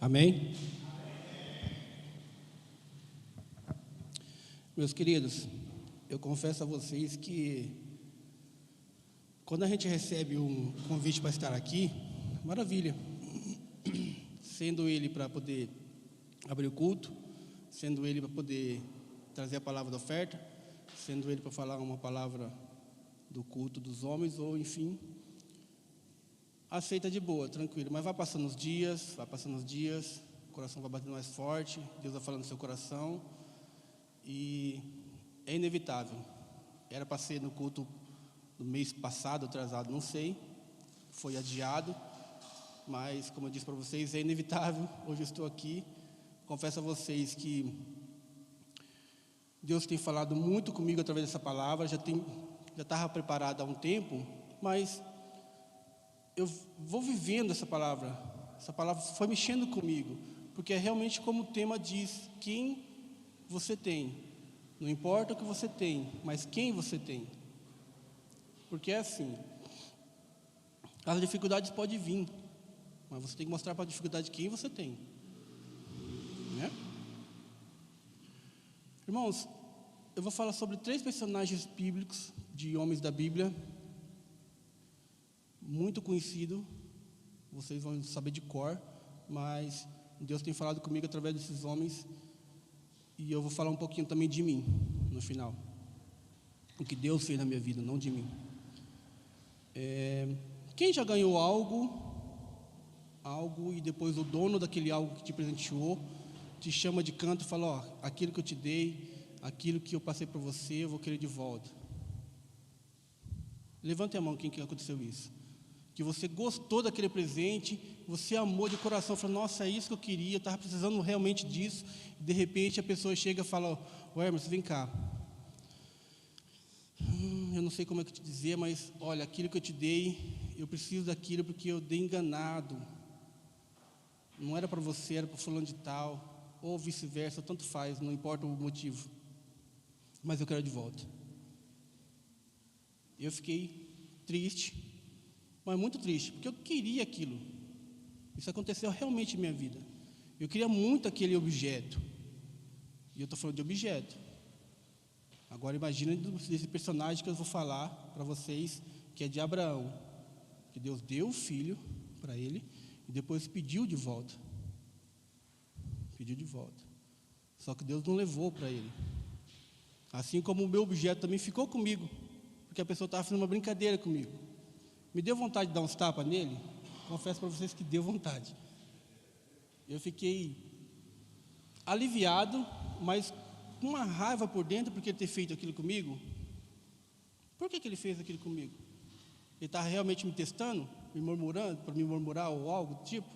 Amém? Meus queridos, eu confesso a vocês que quando a gente recebe um convite para estar aqui, maravilha, sendo ele para poder abrir o culto, sendo ele para poder trazer a palavra da oferta, sendo ele para falar uma palavra do culto dos homens, ou enfim, aceita de boa, tranquilo, mas vai passando os dias, o coração vai batendo mais forte, Deus vai falando no seu coração, e é inevitável. Era para ser no culto do mês passado, atrasado, não sei, foi adiado, mas como eu disse para vocês, é inevitável. Hoje eu estou aqui, confesso a vocês que Deus tem falado muito comigo através dessa palavra, já estava preparado há um tempo, mas eu vou vivendo essa palavra foi mexendo comigo, porque é realmente como o tema diz, quem você tem, não importa o que você tem, mas quem você tem, porque é assim, as dificuldades podem vir, mas você tem que mostrar para a dificuldade quem você tem, né? Irmãos, eu vou falar sobre 3 personagens bíblicos, de homens da Bíblia, muito conhecido, vocês vão saber de cor, mas Deus tem falado comigo através desses homens, e eu vou falar um pouquinho também de mim, no final, o que Deus fez na minha vida, não de mim. Quem já ganhou algo, e depois o dono daquele algo que te presenteou, te chama de canto e fala, ó, aquilo que eu te dei, aquilo que eu passei para você, eu vou querer de volta. Levante a mão quem que aconteceu isso. Que você gostou daquele presente, você amou de coração, falou, nossa, é isso que eu queria, eu estava precisando realmente disso, e de repente a pessoa chega e fala, ô Hermes, vem cá, eu não sei como é que te dizer, mas olha, aquilo que eu te dei, eu preciso daquilo porque eu dei enganado, não era para você, era para fulano de tal, ou vice-versa, tanto faz, não importa o motivo, mas eu quero de volta. Eu fiquei triste, mas muito triste, porque eu queria aquilo. Isso aconteceu realmente em minha vida. Eu queria muito aquele objeto. E eu estou falando de objeto. Agora imagina desse personagem que eu vou falar para vocês, que é de Abraão, que Deus deu o filho para ele e depois pediu de volta. Pediu de volta. Só que Deus não levou para ele. Assim como o meu objeto também ficou comigo, porque a pessoa estava fazendo uma brincadeira comigo. Me deu vontade de dar uns tapas nele? Confesso para vocês que deu vontade. Eu fiquei aliviado, mas com uma raiva por dentro, porque ele ter feito aquilo comigo. Por que ele fez aquilo comigo? Ele estava realmente me testando, me murmurando, para me murmurar ou algo do tipo?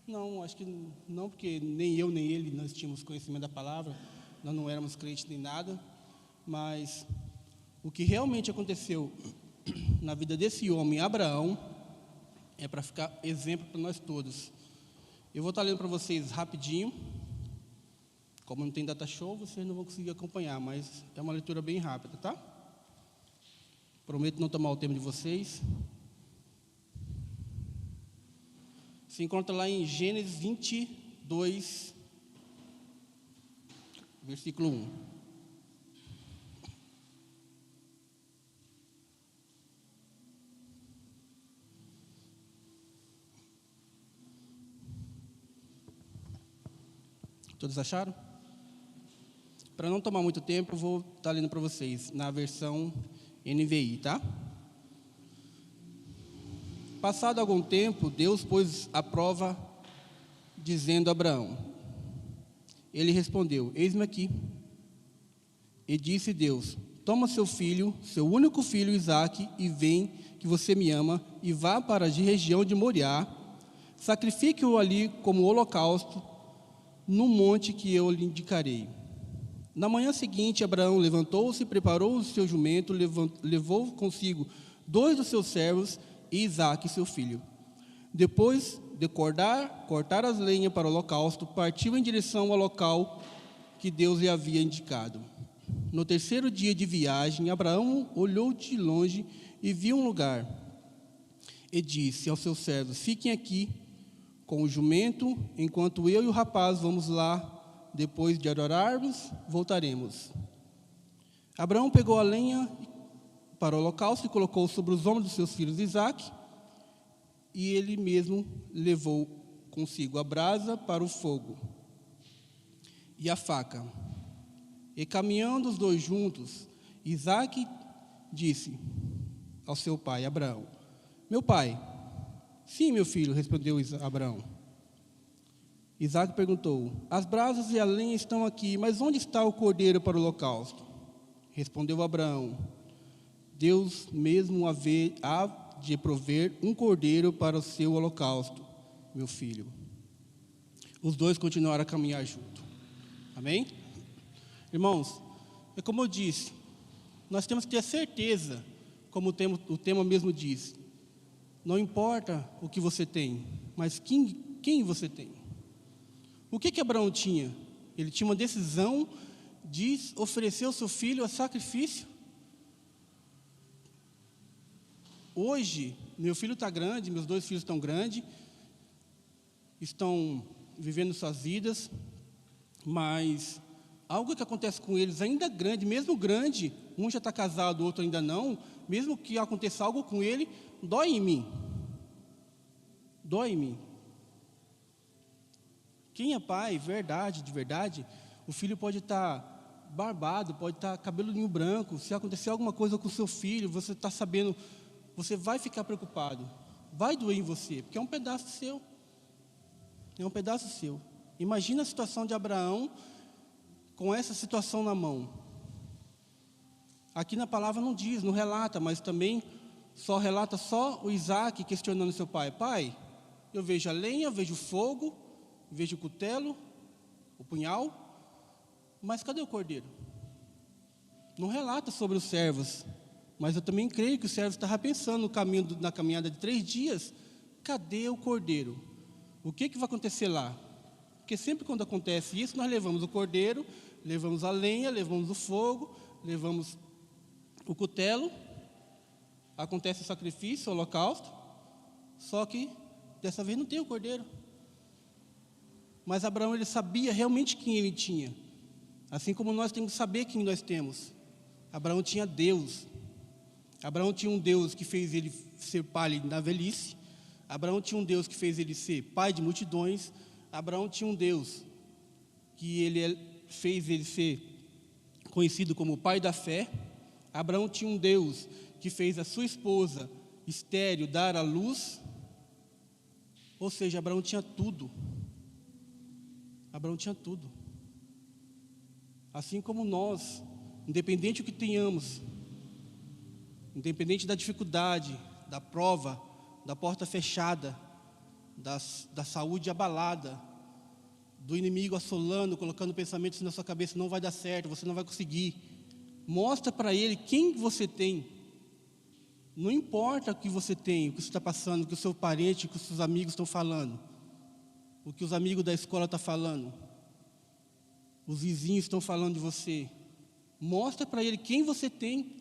Não, acho que não, porque nem eu nem ele, nós tínhamos conhecimento da palavra, nós não éramos crentes nem nada, mas o que realmente aconteceu na vida desse homem, Abraão, é para ficar exemplo para nós todos. Eu vou estar lendo para vocês rapidinho. Como não tem data show, vocês não vão conseguir acompanhar, mas é uma leitura bem rápida, tá? Prometo não tomar o tempo de vocês. Se encontra lá em Gênesis 22, versículo 1. Todos acharam? Para não tomar muito tempo, eu vou estar lendo para vocês na versão NVI, tá? Passado algum tempo, Deus pôs à prova, dizendo a Abraão. Ele respondeu, eis-me aqui. E disse Deus, toma seu filho, seu único filho Isaque, e vem, que você me ama, e vá para a região de Moriá, sacrifique-o ali como holocausto, no monte que eu lhe indicarei. Na manhã seguinte, Abraão levantou-se, preparou o seu jumento, levou consigo 2 dos seus servos e Isaque, seu filho. Depois de cortar as lenhas para o holocausto, partiu em direção ao local que Deus lhe havia indicado. No 3º dia de viagem, Abraão olhou de longe e viu um lugar. E disse aos seus servos, fiquem aqui com o jumento, enquanto eu e o rapaz vamos lá. Depois de adorarmos, voltaremos. Abraão pegou a lenha para o holocausto e colocou sobre os ombros de seus filhos Isaque, e ele mesmo levou consigo a brasa para o fogo e a faca. E caminhando os dois juntos, Isaque disse ao seu pai, Abraão: meu pai. Sim, meu filho, respondeu Abraão. Isaque perguntou: as brasas e a lenha estão aqui, mas onde está o cordeiro para o holocausto? Respondeu Abraão: Deus mesmo há de prover um cordeiro para o seu holocausto, meu filho. Os dois continuaram a caminhar junto. Amém? Irmãos, é como eu disse, nós temos que ter certeza, como o tema mesmo diz, não importa o que você tem, mas quem você tem. O que Abraão tinha? Ele tinha uma decisão de oferecer o seu filho a sacrifício. Hoje, meu filho está grande, meus dois filhos estão grandes, estão vivendo suas vidas, mas algo que acontece com eles ainda grande, mesmo grande, um já está casado, o outro ainda não, mesmo que aconteça algo com ele, dói em mim. Dói em mim. Quem é pai, de verdade, o filho pode estar barbado, pode estar cabelinho branco. Se acontecer alguma coisa com o seu filho, você está sabendo, você vai ficar preocupado. Vai doer em você, porque é um pedaço seu. É um pedaço seu. Imagina a situação de Abraão com essa situação na mão. Aqui na palavra não diz, não relata, mas também relata o Isaque questionando seu pai. Pai, eu vejo a lenha, eu vejo o fogo, vejo o cutelo, o punhal, mas cadê o cordeiro? Não relata sobre os servos, mas eu também creio que o servo estava pensando na caminhada de 3 dias, cadê o cordeiro? O que vai acontecer lá? Porque sempre quando acontece isso, nós levamos o cordeiro, levamos a lenha, levamos o fogo, levamos o cutelo, acontece o sacrifício, o holocausto, só que dessa vez não tem o cordeiro. Mas Abraão, ele sabia realmente quem ele tinha. Assim como nós temos que saber quem nós temos. Abraão tinha Deus. Abraão tinha um Deus que fez ele ser pai na velhice. Abraão tinha um Deus que fez ele ser pai de multidões. Abraão tinha um Deus que fez ele ser conhecido como pai da fé. Abraão tinha um Deus que fez a sua esposa estéril dar à luz. Ou seja, Abraão tinha tudo. Abraão tinha tudo. Assim como nós, independente do que tenhamos, independente da dificuldade, da prova, da porta fechada, da saúde abalada, do inimigo assolando, colocando pensamentos na sua cabeça, não vai dar certo, você não vai conseguir. Mostra para ele quem você tem. Não importa o que você tem, o que você está passando, o que o seu parente, o que os seus amigos estão falando, o que os amigos da escola estão falando, os vizinhos estão falando de você. Mostra para ele quem você tem,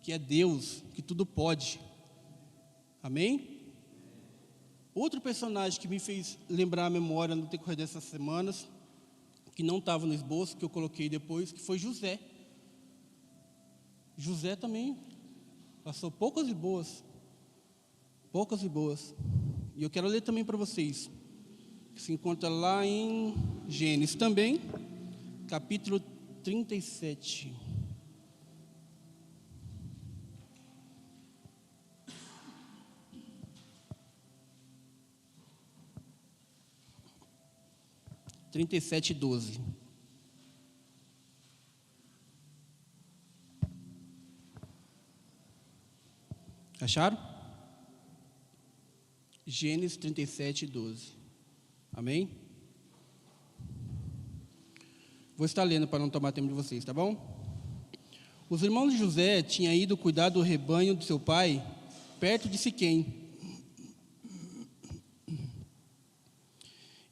que é Deus, que tudo pode. Amém? Outro personagem que me fez lembrar a memória no decorrer dessas semanas, que não estava no esboço, que eu coloquei depois, que foi José. José também passou poucas e boas. Poucas e boas. E eu quero ler também para vocês. Que se encontra lá em Gênesis também, capítulo 37. (37, 12). Acharam? Gênesis 37, 12. Amém? Vou estar lendo para não tomar tempo de vocês, tá bom? Os irmãos de José tinham ido cuidar do rebanho de seu pai, perto de Siquém.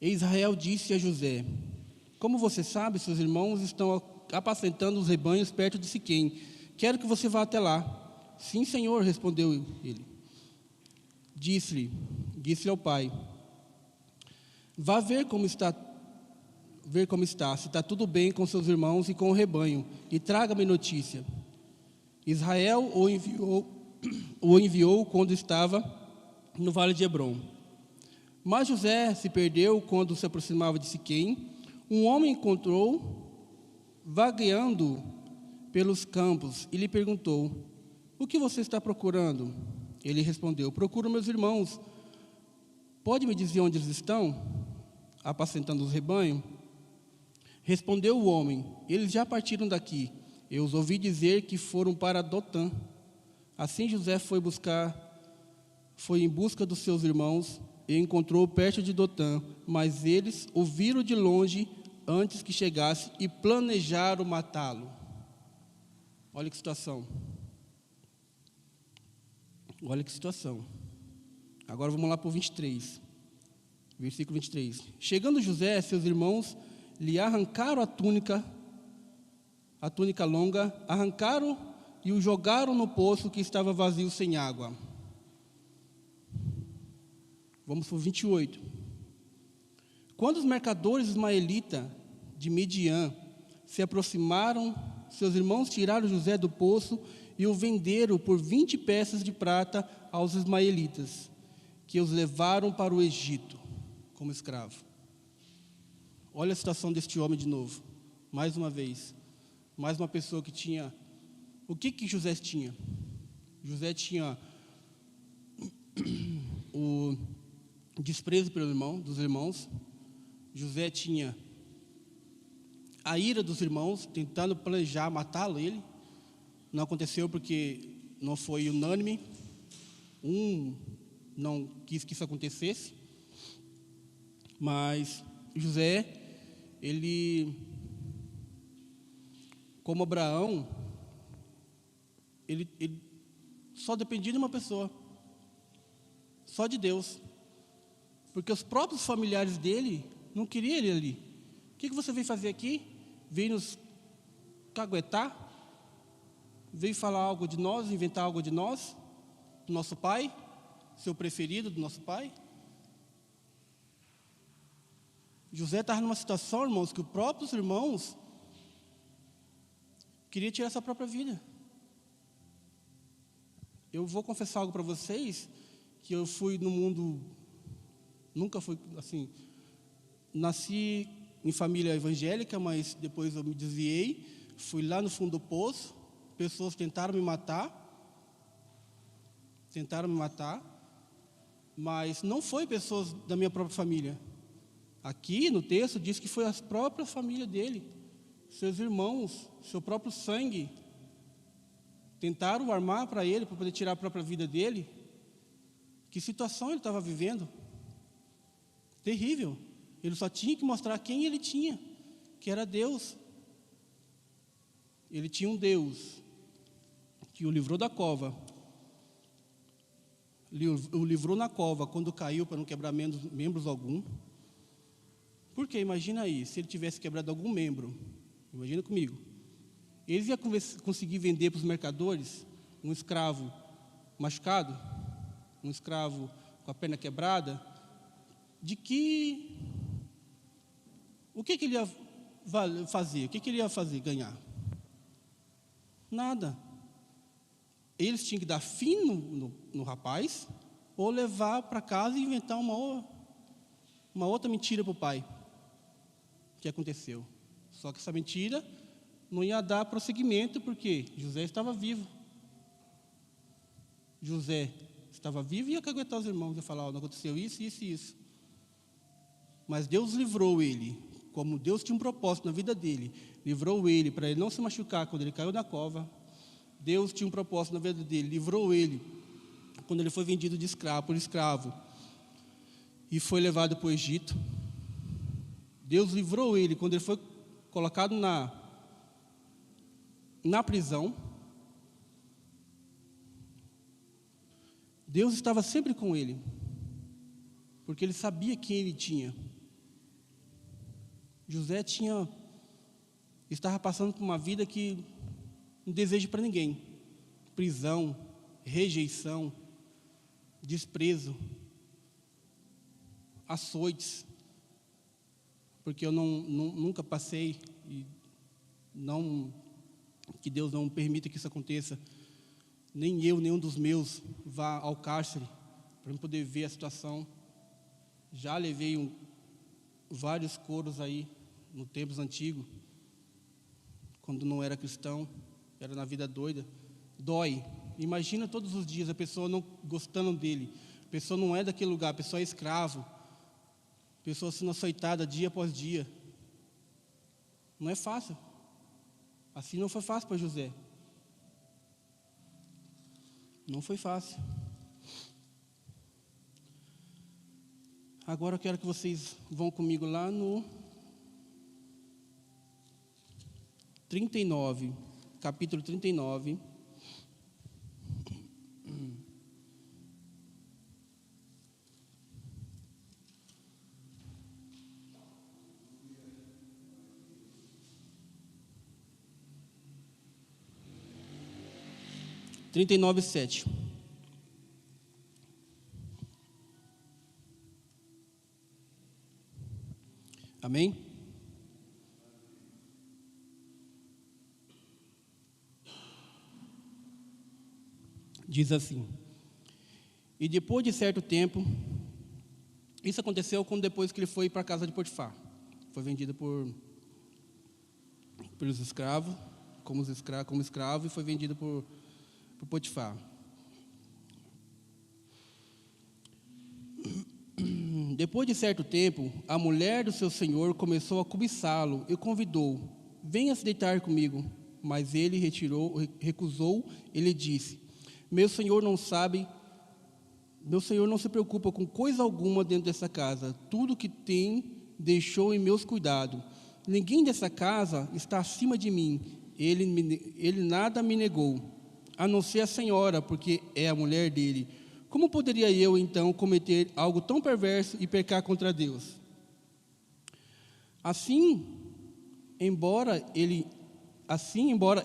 E Israel disse a José: como você sabe, seus irmãos estão apacentando os rebanhos perto de Siquém. Quero que você vá até lá. Sim, senhor, respondeu ele. Disse-lhe ao pai: Vá ver como está, se está tudo bem com seus irmãos e com o rebanho, e traga-me notícia. Israel o enviou quando estava no vale de Hebrom. Mas José se perdeu quando se aproximava de Siquém. Um homem encontrou vagueando pelos campos e lhe perguntou: o que você está procurando? Ele respondeu: procuro meus irmãos. Pode me dizer onde eles estão? Apacentando os rebanhos? Respondeu o homem: eles já partiram daqui. Eu os ouvi dizer que foram para Dotã. Assim José foi em busca dos seus irmãos e encontrou perto de Dotã, mas eles o viram de longe antes que chegasse e planejaram matá-lo. Olha que situação. Olha que situação. Agora vamos lá para o 23. Versículo 23. Chegando José, seus irmãos lhe arrancaram a túnica longa, arrancaram e o jogaram no poço que estava vazio sem água. Vamos para o 28. Quando os mercadores ismaelitas de Midian se aproximaram, seus irmãos tiraram José do poço e o venderam por 20 peças de prata aos ismaelitas, que os levaram para o Egito como escravo. Olha a situação deste homem de novo. Mais uma vez. Mais uma pessoa que tinha... O que José tinha? José tinha o desprezo dos irmãos. José tinha a ira dos irmãos, tentando planejar matá-lo. Ele não aconteceu porque não foi unânime. Um não quis que isso acontecesse. Mas José, ele, como Abraão, ele só dependia de uma pessoa, só de Deus, porque os próprios familiares dele não queriam ele ali. O que você veio fazer aqui? Veio nos caguetar? Veio falar algo de nós, inventar algo de nós, do nosso pai, seu preferido do nosso pai? José estava numa situação, irmãos, que os próprios irmãos queriam tirar sua própria vida. Eu vou confessar algo para vocês, que eu fui no mundo, nunca fui assim, nasci em família evangélica, mas depois eu me desviei, fui lá no fundo do poço, pessoas tentaram me matar, mas não foi pessoas da minha própria família. Aqui no texto diz que foi a própria família dele, seus irmãos, seu próprio sangue, tentaram armar para ele, para poder tirar a própria vida dele. Que situação ele estava vivendo? Terrível. Ele só tinha que mostrar quem ele tinha, que era Deus. Ele tinha um Deus que o livrou da cova, o livrou na cova quando caiu para não quebrar membros algum. Porque imagina aí, se ele tivesse quebrado algum membro, imagina comigo, eles iam conseguir vender para os mercadores um escravo machucado, um escravo com a perna quebrada, o que ele ia fazer? O que ele ia fazer, ganhar? Nada. Eles tinham que dar fim no rapaz, ou levar para casa e inventar uma outra mentira para o pai. O que aconteceu? Só que essa mentira não ia dar prosseguimento, porque José estava vivo. José estava vivo e ia caguetar os irmãos, ia falar: não aconteceu isso, isso e isso. Mas Deus livrou ele, como Deus tinha um propósito na vida dele, livrou ele para ele não se machucar quando ele caiu na cova. Deus tinha um propósito na vida dele, livrou ele quando ele foi vendido por escravo e foi levado para o Egito. Deus livrou ele quando ele foi colocado na prisão. Deus estava sempre com ele, porque ele sabia quem ele tinha. José estava passando por uma vida que não deseja para ninguém. Prisão, rejeição, desprezo, açoites, porque eu nunca passei, e não, que Deus não permita que isso aconteça, nem eu, nenhum dos meus vá ao cárcere, para poder ver a situação. Já levei vários coros aí, no tempos antigos, quando não era cristão, era na vida doida. Dói. Imagina todos os dias a pessoa não gostando dele, a pessoa não é daquele lugar, a pessoa é escravo, a pessoa sendo açoitada dia após dia. Não é fácil. Assim não foi fácil para José. Não foi fácil. Agora eu quero que vocês vão comigo lá no 39, capítulo 39. Trinta e nove, 7. Amém? Diz assim: e depois de certo tempo, isso aconteceu depois que ele foi para a casa de Potifar. Foi vendido pelos escravos, como escravo, e foi vendido por Potifar. Depois de certo tempo, a mulher do seu senhor começou a cobiçá-lo e convidou: venha se deitar comigo. Mas ele recusou. Ele disse: meu senhor não se preocupa com coisa alguma dentro dessa casa. Tudo que tem deixou em meus cuidados. Ninguém dessa casa está acima de mim. Ele nada me negou, a não ser a senhora, porque é a mulher dele. Como poderia eu, então, cometer algo tão perverso e pecar contra Deus? Assim, embora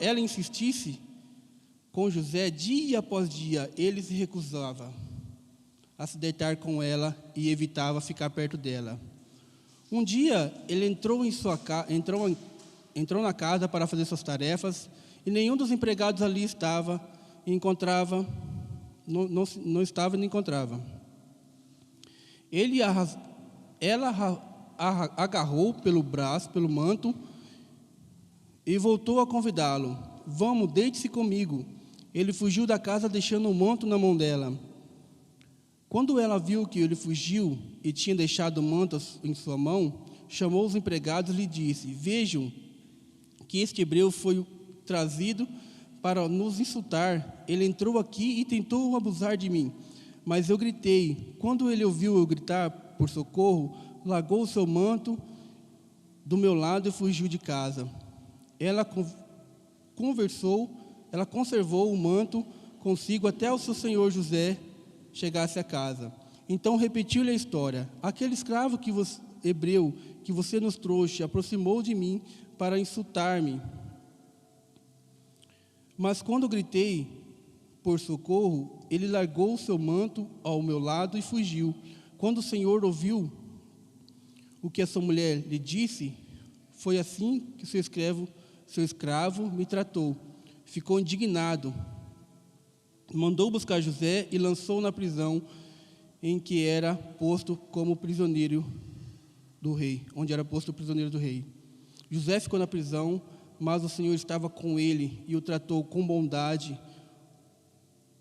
ela insistisse com José dia após dia, ele se recusava a se deitar com ela e evitava ficar perto dela. Um dia, ele entrou na casa para fazer suas tarefas, e nenhum dos empregados ali estava e encontrava. Não estava nem encontrava. Ela agarrou pelo braço, pelo manto, e voltou a convidá-lo: vamos, deite-se comigo. Ele fugiu da casa, deixando o manto na mão dela. Quando ela viu que ele fugiu e tinha deixado o manto em sua mão, chamou os empregados e lhe disse: vejam que este hebreu foi trazido para nos insultar. Ele entrou aqui e tentou abusar de mim, mas eu gritei. Quando ele ouviu eu gritar por socorro, largou o seu manto do meu lado e fugiu de casa. Ela conservou o manto consigo até o seu senhor José chegasse a casa. Então repetiu-lhe a história: aquele escravo hebreu que você nos trouxe aproximou de mim para insultar-me. Mas quando gritei por socorro, ele largou o seu manto ao meu lado e fugiu. Quando o Senhor ouviu o que essa mulher lhe disse, foi assim que seu escravo me tratou. Ficou indignado. Mandou buscar José e lançou na prisão em que era posto como prisioneiro do rei, onde era posto o prisioneiro do rei. José ficou na prisão, mas o Senhor estava com ele e o tratou com bondade,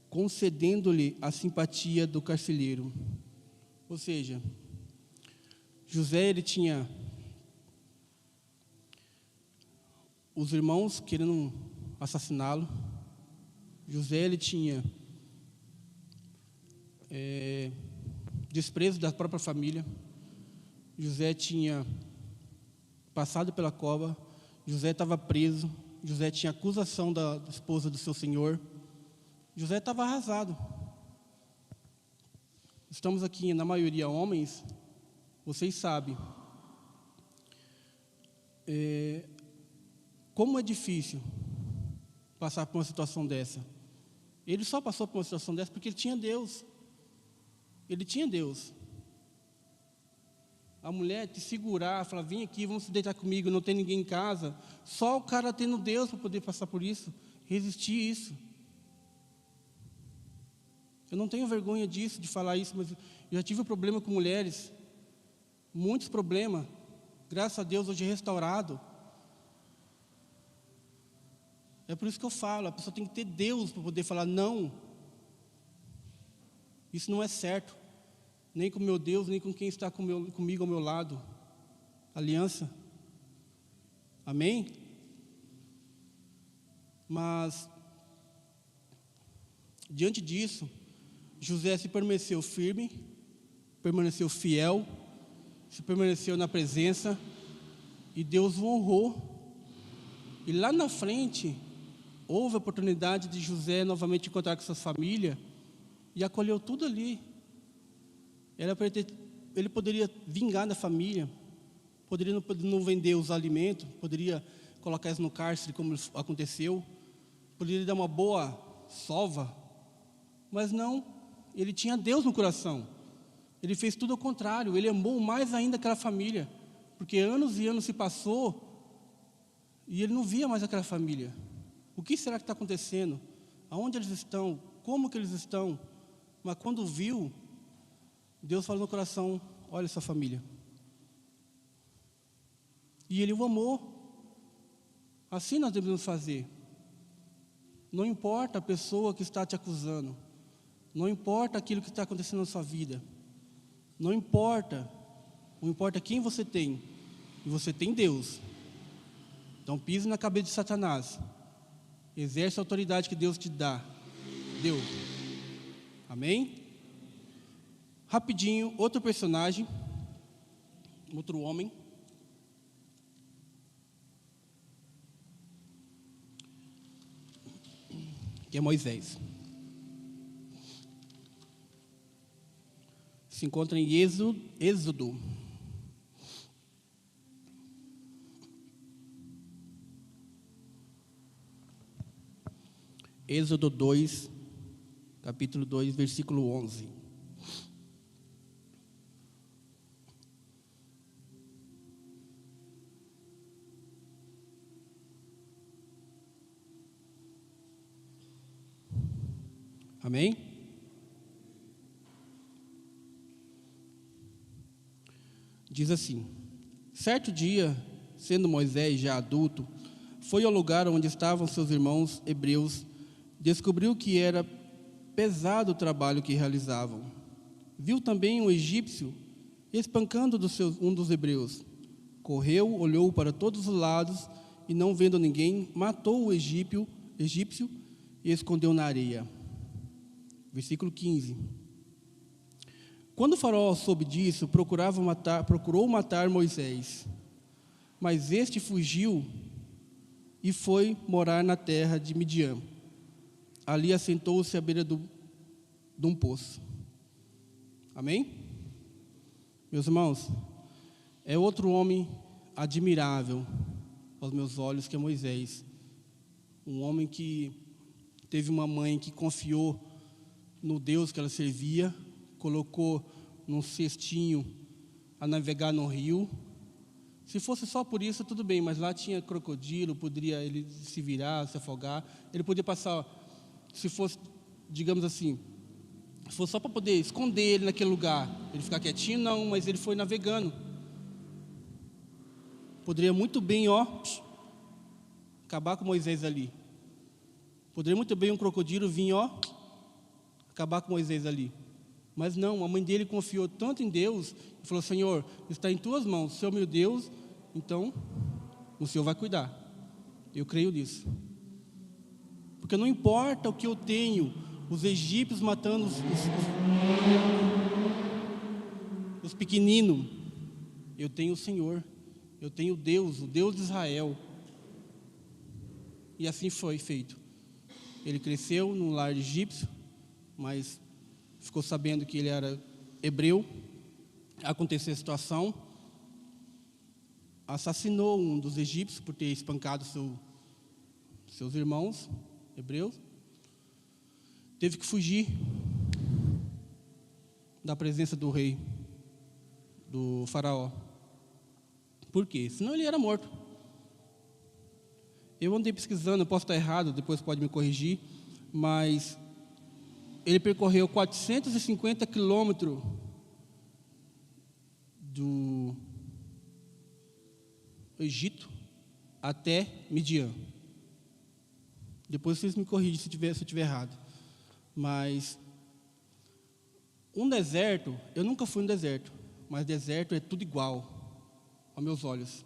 concedendo-lhe a simpatia do carcereiro. Ou seja, José, ele tinha os irmãos querendo assassiná-lo. José, ele tinha desprezo da própria família. José tinha passado pela cova. José estava preso. José tinha acusação da esposa do seu senhor. José estava arrasado. Estamos aqui, na maioria, homens. Vocês sabem como é difícil passar por uma situação dessa. Ele só passou por uma situação dessa porque ele tinha Deus. Ele tinha Deus. a mulher te segurar, falar, vem aqui, vamos se deitar comigo, não tem ninguém em casa. Só o cara tendo Deus para poder passar por isso, resistir isso. Eu não tenho vergonha disso, de falar isso, mas eu já tive problema com mulheres, muitos problemas. Graças a Deus, hoje é restaurado. É por isso que eu falo, a pessoa tem que ter Deus para poder falar, não, isso não é certo. Nem com meu Deus, nem com quem está comigo ao meu lado. Aliança. Amém? Mas, diante disso, José se permaneceu firme, permaneceu fiel, se permaneceu na presença, e Deus o honrou. E lá na frente, houve a oportunidade de José novamente encontrar com sua família, e acolheu tudo ali. Ele poderia vingar da família, poderia não vender os alimentos, poderia colocar eles no cárcere, como aconteceu, poderia dar uma boa sova, mas não, ele tinha Deus no coração. Ele fez tudo ao contrário, ele amou mais ainda aquela família, porque anos e anos se passou, e ele não via mais aquela família. O que será que está acontecendo? Aonde eles estão? Como que eles estão? Mas quando viu, Deus falou no coração, olha essa família. E Ele o amou. Assim nós devemos fazer. Não importa a pessoa que está te acusando. Não importa aquilo que está acontecendo na sua vida. Não importa. Não importa quem você tem. E você tem Deus. Então pise na cabeça de Satanás. Exerce a autoridade que Deus te dá. Deu. Amém? Rapidinho, outro personagem, outro homem, que é Moisés. Se encontra em Êxodo. Êxodo 2, capítulo 2, versículo 11. Amém? Diz assim: certo dia, sendo Moisés já adulto, foi ao lugar onde estavam seus irmãos hebreus, descobriu que era pesado o trabalho que realizavam. Viu também um egípcio espancando um dos hebreus. Correu, olhou para todos os lados e, não vendo ninguém, matou o egípcio e escondeu na areia. Versículo 15. Quando o faraó soube disso, procurou matar Moisés. Mas este fugiu e foi morar na terra de Midian. Ali assentou-se à beira de um poço. Amém? Meus irmãos, é outro homem admirável aos meus olhos, que é Moisés. Um homem que teve uma mãe que confiou no Deus que ela servia, colocou num cestinho a navegar no rio. Se fosse só por isso, tudo bem, mas lá tinha crocodilo, poderia ele se virar, se afogar. Ele podia passar, se fosse, digamos assim, se fosse só para poder esconder ele naquele lugar, ele ficar quietinho, não, mas ele foi navegando. Poderia muito bem, acabar com Moisés ali. Poderia muito bem um crocodilo vir, acabar com Moisés ali. Mas não, a mãe dele confiou tanto em Deus e falou: Senhor, está em tuas mãos, Senhor meu Deus, então o Senhor vai cuidar. Eu creio nisso. Porque não importa o que eu tenho, os egípcios matando os pequeninos, eu tenho o Senhor, eu tenho Deus, o Deus de Israel. E assim foi feito. Ele cresceu num lar egípcio, mas ficou sabendo que ele era hebreu. Aconteceu a situação, assassinou um dos egípcios por ter espancado seus irmãos hebreus. Teve que fugir da presença do rei do faraó. Por quê? Senão ele era morto. Eu andei pesquisando, eu posso estar errado, depois pode me corrigir, mas ele percorreu 450 quilômetros do Egito até Midian. Depois vocês me corrigem se eu estiver errado. Mas um deserto, eu nunca fui no deserto, mas deserto é tudo igual aos meus olhos.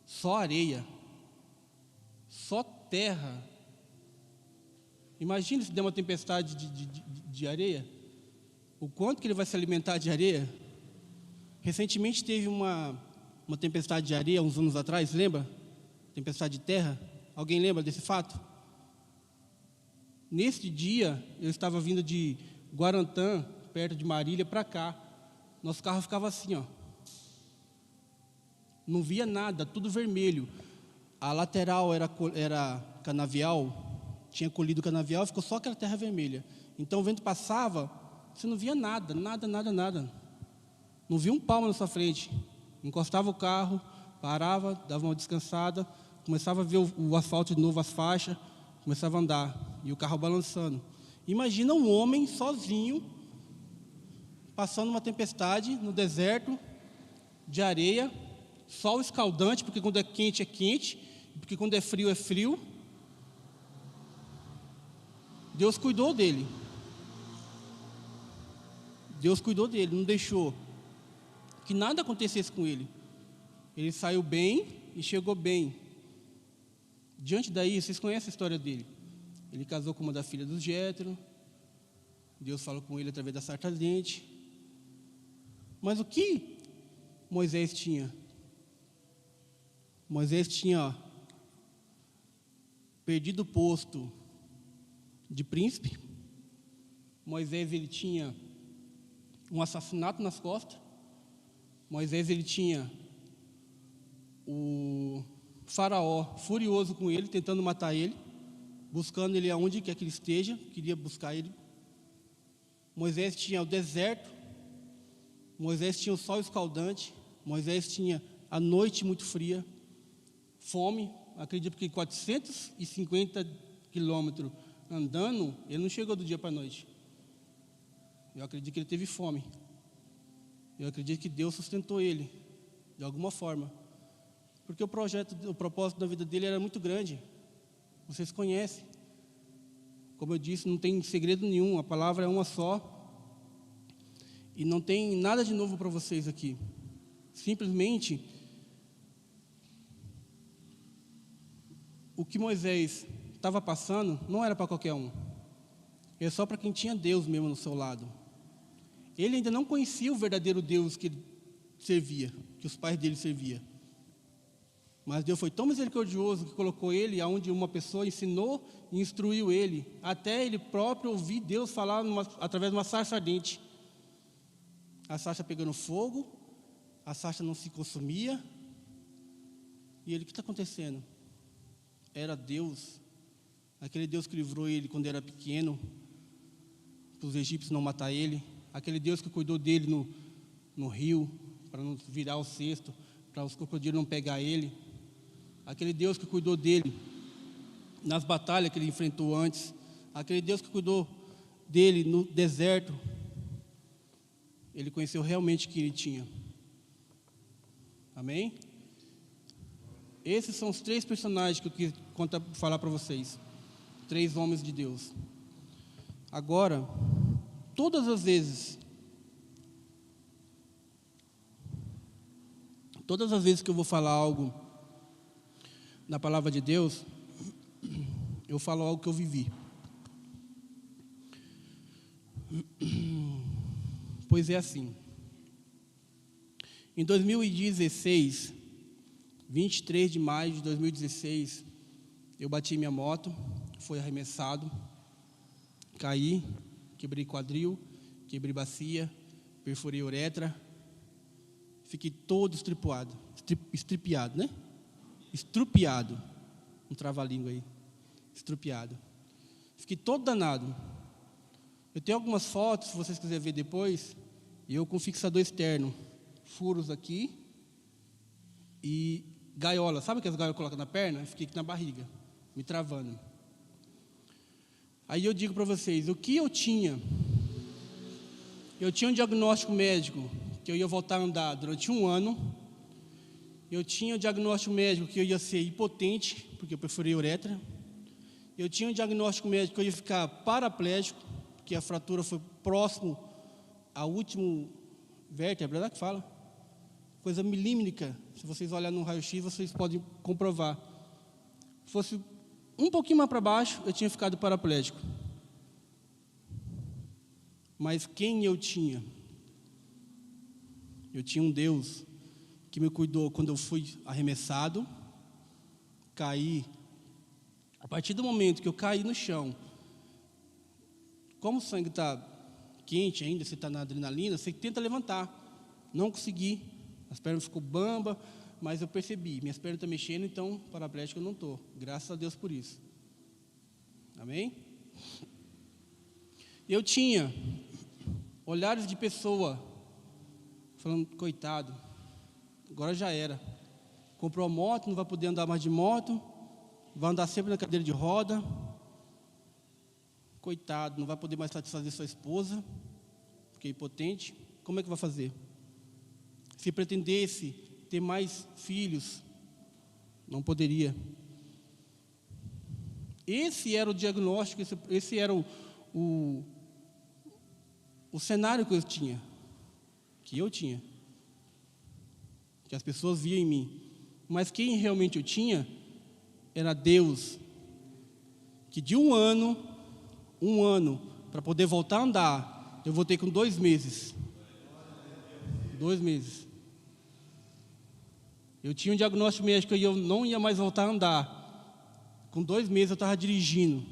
Só areia, só terra. Imagina se der uma tempestade de areia, o quanto que ele vai se alimentar de areia. Recentemente teve uma tempestade de areia, uns anos atrás, lembra? Tempestade de terra. Alguém lembra desse fato? Nesse dia, eu estava vindo de Guarantã, perto de Marília, para cá. Nosso carro ficava assim, ó. Não via nada, tudo vermelho. A lateral era canavial, tinha colhido o canavial, ficou só aquela terra vermelha. Então o vento passava, você não via nada. Não via um palmo na sua frente. Encostava o carro, parava, dava uma descansada, começava a ver o asfalto de novo, as faixas, começava a andar, e o carro balançando. Imagina um homem sozinho, passando uma tempestade no deserto, de areia, sol escaldante, porque quando é quente, porque quando é frio, é frio. Deus cuidou dele. Deus cuidou dele, não deixou que nada acontecesse com ele. Ele saiu bem e chegou bem. Diante daí, vocês conhecem a história dele. Ele casou com uma das filhas do Jétro. Deus falou com ele através da sarça ardente. Mas o que Moisés tinha? Moisés tinha perdido o posto de príncipe. Moisés, ele tinha um assassinato nas costas. Moisés, ele tinha o faraó furioso com ele, tentando matar ele, buscando ele aonde quer que ele esteja, queria buscar ele. Moisés tinha o deserto. Moisés tinha o sol escaldante. Moisés tinha a noite muito fria, fome. Acredito que 450 quilômetros andando, ele não chegou do dia para a noite. Eu acredito que ele teve fome. Eu acredito que Deus sustentou ele, de alguma forma. Porque o propósito da vida dele era muito grande. Vocês conhecem. Como eu disse, não tem segredo nenhum, a palavra é uma só. E não tem nada de novo para vocês aqui. Simplesmente, o que Moisés estava passando não era para qualquer um. É só para quem tinha Deus mesmo no seu lado. Ele ainda não conhecia o verdadeiro Deus que ele servia, que os pais dele serviam. Mas Deus foi tão misericordioso que colocou ele aonde uma pessoa ensinou e instruiu ele, até ele próprio ouvir Deus falar através de uma sarça ardente. A sarça pegando fogo, a sarça não se consumia. E ele, o que está acontecendo? Era Deus, aquele Deus que livrou ele quando era pequeno, para os egípcios não matar ele, aquele Deus que cuidou dele no rio, para não virar o cesto, para os crocodilos não pegar ele, aquele Deus que cuidou dele nas batalhas que ele enfrentou antes, aquele Deus que cuidou dele no deserto. Ele conheceu realmente o que ele tinha. Amém? Esses são os 3 personagens que eu quis falar para vocês. 3 homens de Deus. Agora, todas as vezes que eu vou falar algo na palavra de Deus, eu falo algo que eu vivi. Pois é assim. Em 2016, 23 de maio de 2016, eu bati minha moto, fui arremessado, caí, quebrei quadril, quebrei bacia, perfurei uretra, fiquei todo estripiado, né? Estrupiado, um trava-língua aí, estrupiado. Fiquei todo danado. Eu tenho algumas fotos, se vocês quiserem ver depois, eu com fixador externo, furos aqui e gaiola. Sabe aquelas gaiolas que colocam na perna? Eu fiquei aqui na barriga, me travando. Aí eu digo para vocês, o que eu tinha? Eu tinha um diagnóstico médico que eu ia voltar a andar durante 1 ano. Eu tinha um diagnóstico médico que eu ia ser impotente, porque eu perfurei a uretra. Eu tinha um diagnóstico médico que eu ia ficar paraplégico, porque a fratura foi próximo ao último vértebra, é que fala? Coisa milímetrica. Se vocês olharem no raio-x, vocês podem comprovar. Se fosse um pouquinho mais para baixo, eu tinha ficado paraplégico. Mas quem eu tinha? Eu tinha um Deus que me cuidou quando eu fui arremessado, caí. A partir do momento que eu caí no chão, como o sangue está quente ainda, você está na adrenalina, você tenta levantar. Não consegui, as pernas ficou bamba, mas eu percebi, minhas pernas estão mexendo, então paraplégico eu não estou. Graças a Deus por isso. Amém? Eu tinha olhares de pessoa falando, coitado, agora já era. Comprou a moto, não vai poder andar mais de moto, vai andar sempre na cadeira de roda. Coitado, não vai poder mais satisfazer sua esposa, porque é impotente. Como é que vai fazer? Se pretendesse ter mais filhos, não poderia. Esse era o diagnóstico, esse era o cenário que eu tinha, que as pessoas viam em mim. Mas quem realmente eu tinha era Deus, que de 1 ano, para poder voltar a andar, eu voltei com 2 meses. 2 meses. Eu tinha um diagnóstico médico e eu não ia mais voltar a andar. Com 2 meses eu estava dirigindo.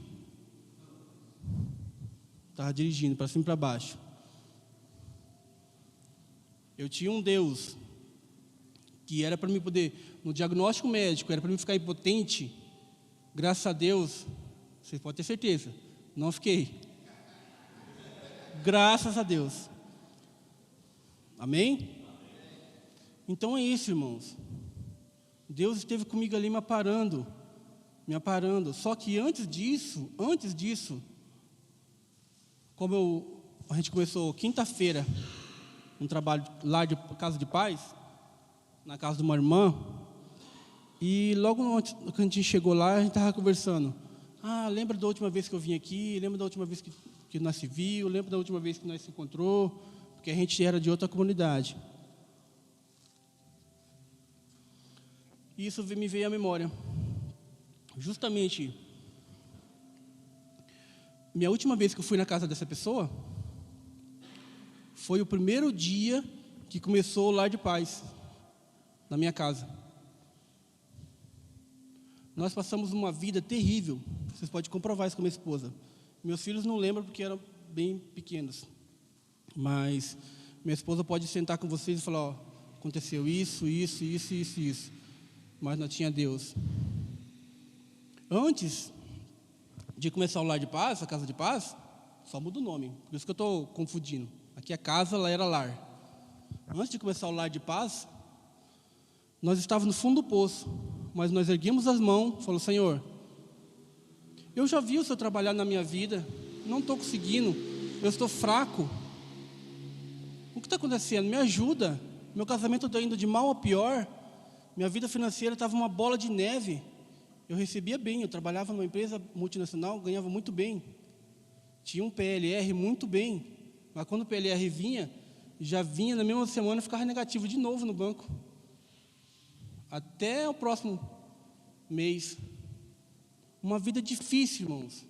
Estava dirigindo para cima e para baixo. Eu tinha um Deus que era para mim poder, no diagnóstico médico, era para mim ficar impotente. Graças a Deus, vocês podem ter certeza, não fiquei. Graças a Deus. Amém? Então é isso, irmãos. Deus esteve comigo ali me aparando. Só que antes disso, como a gente começou quinta-feira, um trabalho lá de casa de paz, na casa de uma irmã, e logo antes que a gente chegou lá, a gente estava conversando. Lembra da última vez que eu vim aqui? Lembra da última vez que nós se viu? Lembra da última vez que nós se encontrou? Porque a gente era de outra comunidade. E isso me veio à memória. Justamente, minha última vez que eu fui na casa dessa pessoa, foi o primeiro dia que começou o Lar de Paz, na minha casa. Nós passamos uma vida terrível, vocês podem comprovar isso com a minha esposa. Meus filhos não lembram porque eram bem pequenos, mas minha esposa pode sentar com vocês e falar, aconteceu isso, mas não tinha Deus. Antes de começar o Lar de Paz, a Casa de Paz, só muda o nome, por isso que eu estou confundindo. Aqui a casa, lá era lar. Antes de começar o Lar de Paz, nós estávamos no fundo do poço, mas nós erguemos as mãos, falou, Senhor, eu já vi o Senhor trabalhar na minha vida, não estou conseguindo, eu estou fraco. O que está acontecendo? Me ajuda. Meu casamento está indo de mal a pior. Minha vida financeira estava uma bola de neve. Eu recebia bem, eu trabalhava numa empresa multinacional, ganhava muito bem. Tinha um PLR muito bem. Mas quando o PLR vinha, já vinha na mesma semana e ficava negativo de novo no banco. Até o próximo mês. Uma vida difícil, irmãos.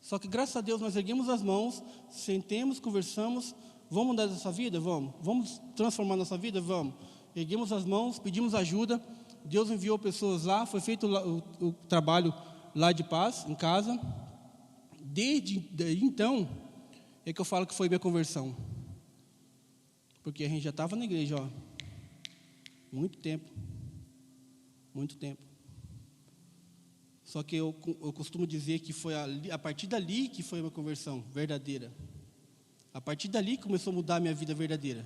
Só que graças a Deus nós erguemos as mãos, sentemos, conversamos. Vamos mudar essa vida? Vamos. Vamos transformar nossa vida? Vamos. Erguemos as mãos, pedimos ajuda. Deus enviou pessoas lá, foi feito o trabalho lá de paz, em casa. Desde então, é que eu falo que foi minha conversão. Porque a gente já estava na igreja, muito tempo. Só que eu costumo dizer que foi a partir dali que foi a minha conversão verdadeira. A partir dali começou a mudar a minha vida verdadeira.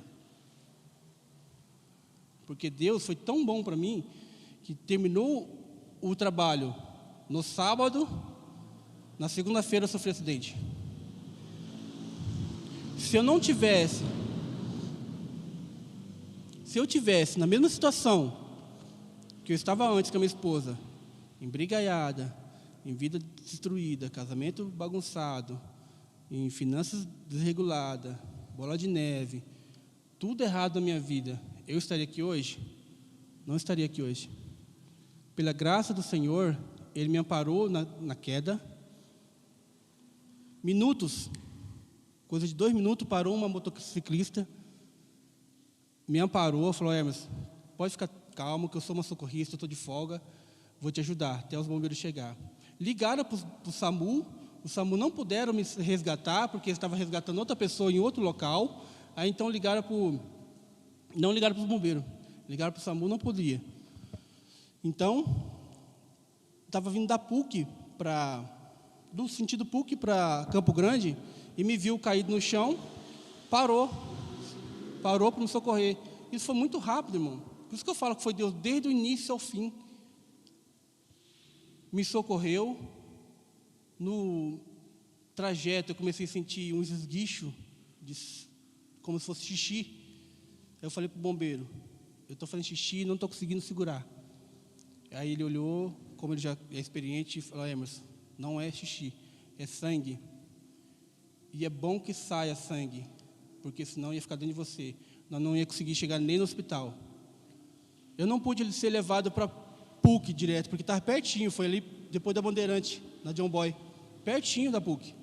Porque Deus foi tão bom para mim que terminou o trabalho no sábado, na segunda-feira eu sofri acidente. Se eu tivesse na mesma situação que eu estava antes com a minha esposa, embriagada, em vida destruída, casamento bagunçado, em finanças desreguladas, bola de neve, tudo errado na minha vida, eu estaria aqui hoje? Não estaria aqui hoje. Pela graça do Senhor, Ele me amparou na queda. Minutos, coisa de 2 minutos, parou uma motociclista, me amparou, falou: Hermes, pode ficar calmo, que eu sou uma socorrista, eu estou de folga, vou te ajudar até os bombeiros chegar. Ligaram para o SAMU, o SAMU não puderam me resgatar, porque eles estavam resgatando outra pessoa em outro local. Aí então não ligaram para os bombeiros, ligaram para o SAMU, não podia. Então, estava vindo da PUC, do sentido PUC para Campo Grande, e me viu caído no chão, parou para me socorrer. Isso foi muito rápido, irmão. Por isso que eu falo que foi Deus desde o início ao fim. Me socorreu. No trajeto eu comecei a sentir uns esguichos, como se fosse xixi. Aí eu falei para o bombeiro: eu estou fazendo xixi e não estou conseguindo segurar. Aí ele olhou, como ele já é experiente, e falou: Emerson, não é xixi, é sangue. E é bom que saia sangue, porque senão ia ficar dentro de você. Nós não ia conseguir chegar nem no hospital. Eu não pude ser levado para PUC direto, porque estava pertinho, foi ali depois da Bandeirante, na John Boy, pertinho da PUC.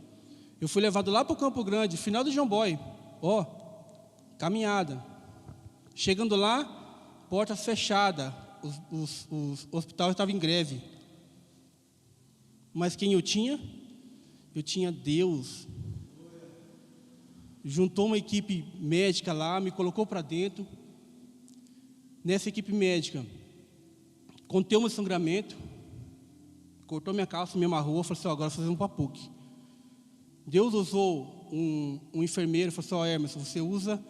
Eu fui levado lá para o Campo Grande, final do John Boy, caminhada. Chegando lá, portas fechadas, o hospital estava em greve. Mas quem eu tinha? Eu tinha Deus. Juntou uma equipe médica lá, me colocou para dentro. Nessa equipe médica, contei o meu sangramento, cortou minha calça, me amarrou, falou assim: agora fazemos para a PUC. Deus usou um enfermeiro, falou assim: Hermes, você usa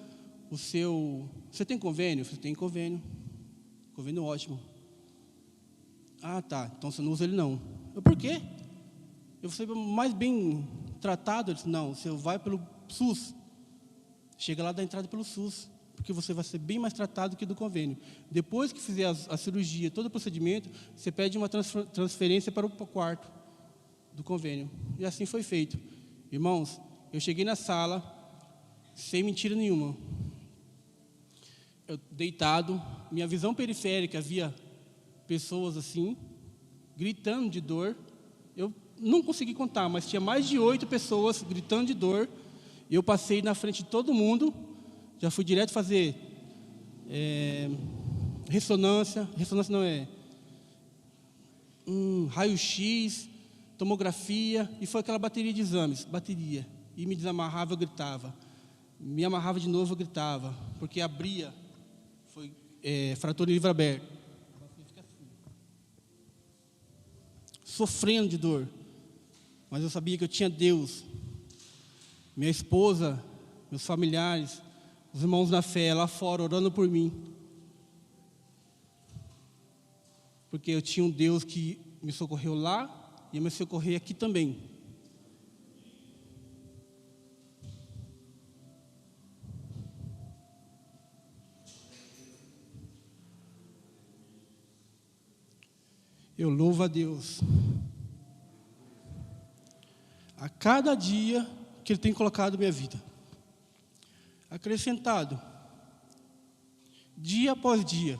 o seu... Você tem convênio? Eu falei: tem convênio. Convênio ótimo. Ah, tá, então você não usa ele não. Eu: por quê? Eu vou ser mais bem tratado. Ele disse: não, você vai pelo SUS. Chega lá, dá entrada pelo SUS, porque você vai ser bem mais tratado que do convênio. Depois que fizer a cirurgia, todo o procedimento, você pede uma transferência para o quarto do convênio. E assim foi feito. Irmãos, eu cheguei na sala, sem mentira nenhuma. Eu deitado, minha visão periférica, havia pessoas assim, gritando de dor. Eu não consegui contar, mas tinha mais de 8 pessoas gritando de dor. Eu passei na frente de todo mundo, já fui direto fazer ressonância não é, raio-x, tomografia, e foi aquela bateria de exames, e me desamarrava, eu gritava, me amarrava de novo, eu gritava, porque abria, foi fratura livre aberto, sofrendo de dor, mas eu sabia que eu tinha Deus. Minha esposa, meus familiares, os irmãos na fé, lá fora, orando por mim. Porque eu tinha um Deus que me socorreu lá e ia me socorrer aqui também. Eu louvo a Deus. A cada dia que Ele tem colocado na minha vida, acrescentado, dia após dia.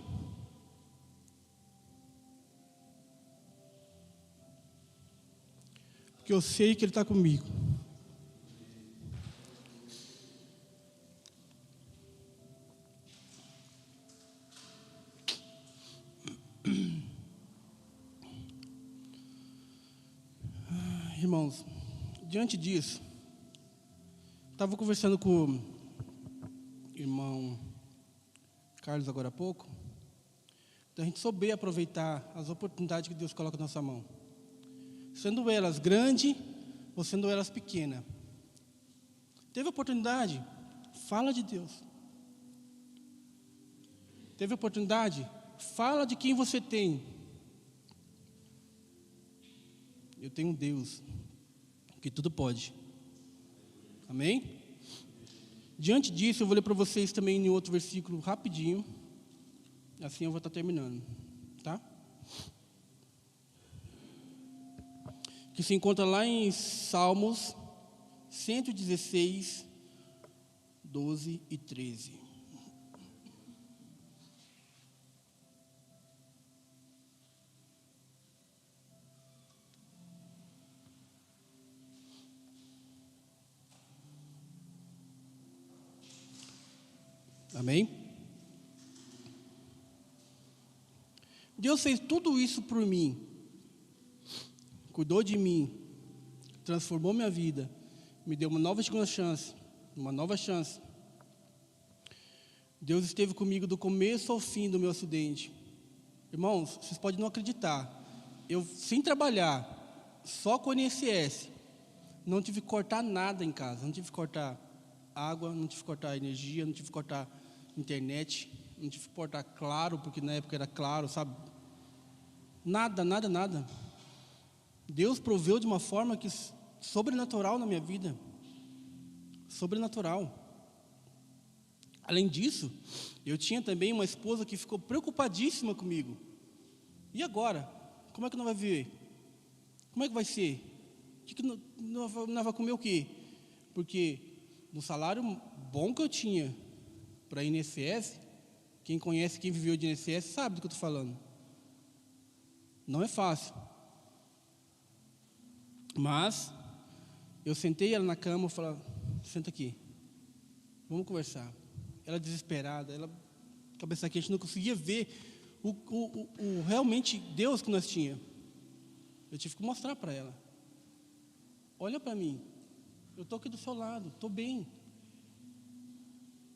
Porque eu sei que Ele está comigo. Irmãos, diante disso, estava conversando com o irmão Carlos agora há pouco, da gente souber aproveitar as oportunidades que Deus coloca na nossa mão, sendo elas grandes ou sendo elas pequenas. Teve oportunidade? Fala de Deus. Teve oportunidade? Fala de quem você tem. Eu tenho um Deus que tudo pode. Amém? Diante disso, eu vou ler para vocês também em outro versículo rapidinho. Assim eu vou estar terminando, tá? Que se encontra lá em Salmos 116, 12 e 13. Amém? Deus fez tudo isso por mim. Cuidou de mim, transformou minha vida, me deu uma nova segunda chance, uma nova chance. Deus esteve comigo do começo ao fim do meu acidente. Irmãos, vocês podem não acreditar, eu sem trabalhar, só com o INSS, não tive que cortar nada em casa, não tive que cortar água, não tive que cortar energia, não tive que cortar internet, não tive que cortar Claro, porque na época era Claro, sabe? Nada, nada, nada. Deus proveu de uma forma que sobrenatural na minha vida. Sobrenatural. Além disso, eu tinha também uma esposa que ficou preocupadíssima comigo. E agora? Como é que nós vamos viver? Como é que vai ser? Nós vamos comer o quê? Porque no salário bom que eu tinha para a INSS, quem conhece, quem viveu de INSS, sabe do que eu estou falando. Não é fácil. Mas eu sentei ela na cama e falei, senta aqui, vamos conversar. Ela desesperada, ela cabeça quente, não conseguia ver o realmente Deus que nós tínhamos. Eu tive que mostrar para ela. Olha para mim, eu estou aqui do seu lado, estou bem.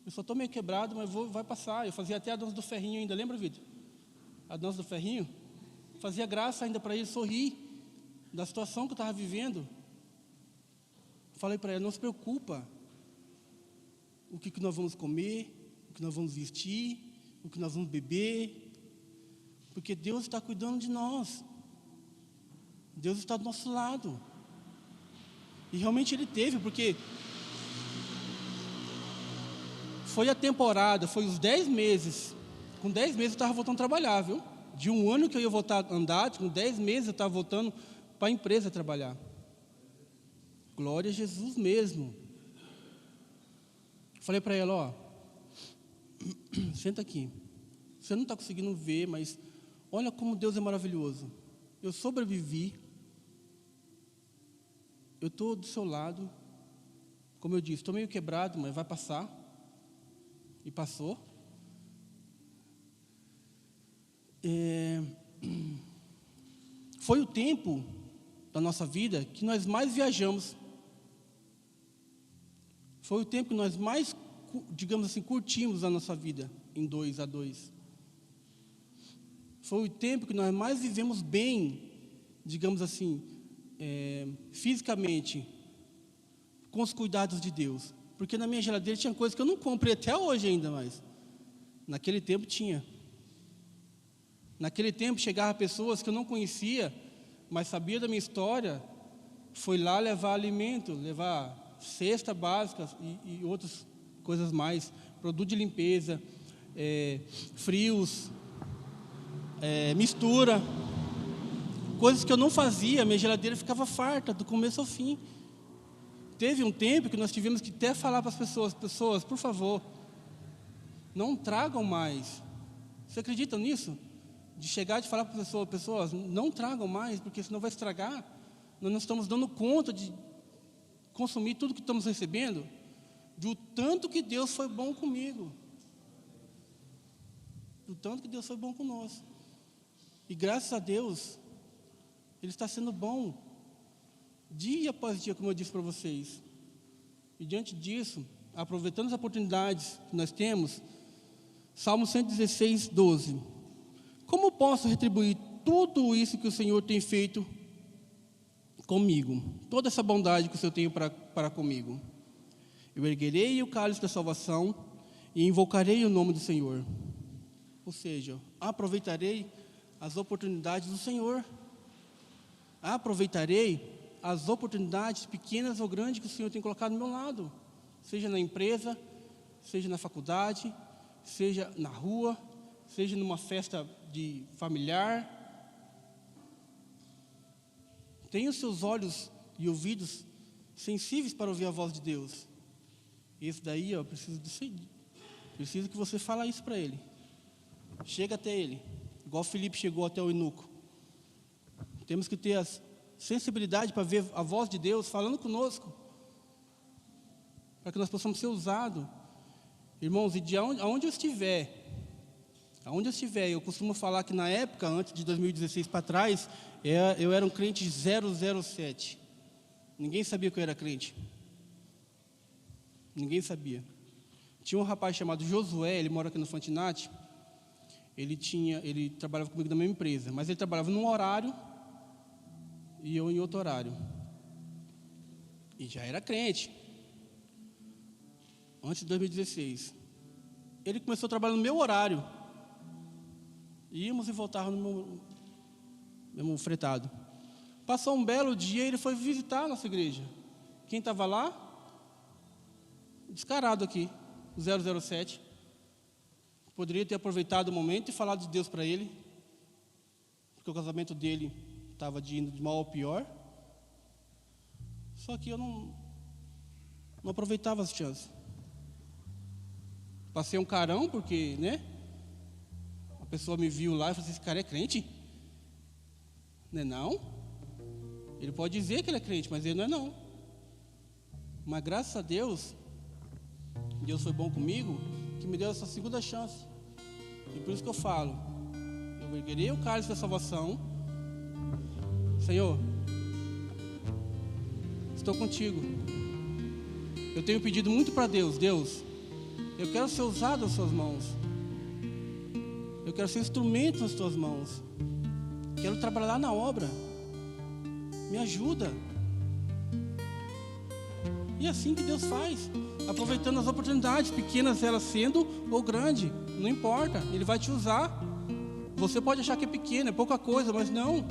Eu só estou meio quebrado, mas vai passar. Eu fazia até a dança do ferrinho ainda, lembra, Vitor? A dança do ferrinho. Fazia graça ainda para ele sorrir da situação que eu estava vivendo. Falei para ela, não se preocupa. O que nós vamos comer, o que nós vamos vestir, o que nós vamos beber. Porque Deus está cuidando de nós. Deus está do nosso lado. E realmente Ele teve, porque foi a temporada, foi os 10 meses. Com 10 meses eu estava voltando a trabalhar, viu? De um ano que eu ia voltar a andar, com 10 meses eu estava voltando para a empresa trabalhar. Glória a Jesus mesmo. Falei para ela, ó, senta aqui. Você não está conseguindo ver, mas olha como Deus é maravilhoso. Eu sobrevivi. Eu estou do seu lado. Como eu disse, estou meio quebrado, mas vai passar. E passou. Foi o tempo da nossa vida que nós mais viajamos. Foi o tempo que nós mais, digamos assim, curtimos a nossa vida em 2 a 2. Foi o tempo que nós mais vivemos bem, digamos assim, fisicamente, com os cuidados de Deus. Porque na minha geladeira tinha coisas que eu não comprei até hoje ainda, mas naquele tempo tinha. Naquele tempo chegavam pessoas que eu não conhecia, mas sabia da minha história, foi lá levar alimento, levar cesta básica e outras coisas mais, produto de limpeza, frios, mistura, coisas que eu não fazia, minha geladeira ficava farta do começo ao fim. Teve um tempo que nós tivemos que até falar para as pessoas, por favor, não tragam mais. Você acredita nisso? De chegar e falar para as pessoas, não tragam mais, porque senão vai estragar. Nós não estamos dando conta de consumir tudo que estamos recebendo, do tanto que Deus foi bom comigo, do tanto que Deus foi bom conosco. E graças a Deus, Ele está sendo bom, dia após dia, como eu disse para vocês. E diante disso, aproveitando as oportunidades que nós temos, Salmo 116, 12. Como posso retribuir tudo isso que o Senhor tem feito comigo? Toda essa bondade que o Senhor tem para comigo. Eu erguerei o cálice da salvação e invocarei o nome do Senhor. Ou seja, aproveitarei as oportunidades do Senhor. Aproveitarei as oportunidades pequenas ou grandes que o Senhor tem colocado do meu lado. Seja na empresa, seja na faculdade, seja na rua, seja numa festa de familiar. Tenha os seus olhos e ouvidos sensíveis para ouvir a voz de Deus. Esse daí, preciso que você fale isso para ele. Chega até ele, igual Filipe chegou até o eunuco. Temos que ter a sensibilidade para ver a voz de Deus falando conosco, para que nós possamos ser usados. Irmãos, e de aonde eu estiver, eu costumo falar que na época, antes de 2016 para trás, eu era um crente 007. Ninguém sabia que eu era crente. Ninguém sabia. Tinha um rapaz chamado Josué, ele mora aqui no Fantinati. Ele trabalhava comigo na mesma empresa, mas ele trabalhava num horário e eu em outro horário. E já era crente. Antes de 2016. Ele começou a trabalhar no meu horário. Íamos e voltávamos no mesmo fretado. Passou um belo dia e ele foi visitar a nossa igreja. Quem estava lá? Descarado aqui, o 007. Poderia ter aproveitado o momento e falado de Deus para ele, porque o casamento dele estava indo de mal ao pior. Só que eu não aproveitava as chances. Passei um carão, porque, né? A pessoa me viu lá e falou assim: esse cara é crente? Não é não? Ele pode dizer que ele é crente, mas ele não é não. Mas graças a Deus, Deus foi bom comigo, que me deu essa segunda chance. E por isso que eu falo, eu erguerei o cálice da salvação. Senhor, estou contigo. Eu tenho pedido muito para Deus: Deus, eu quero ser usado nas suas mãos. Eu quero ser instrumento nas tuas mãos. Quero trabalhar na obra. Me ajuda. E é assim que Deus faz, aproveitando as oportunidades, pequenas elas sendo ou grande, não importa, Ele vai te usar. Você pode achar que é pequeno, é pouca coisa, mas não.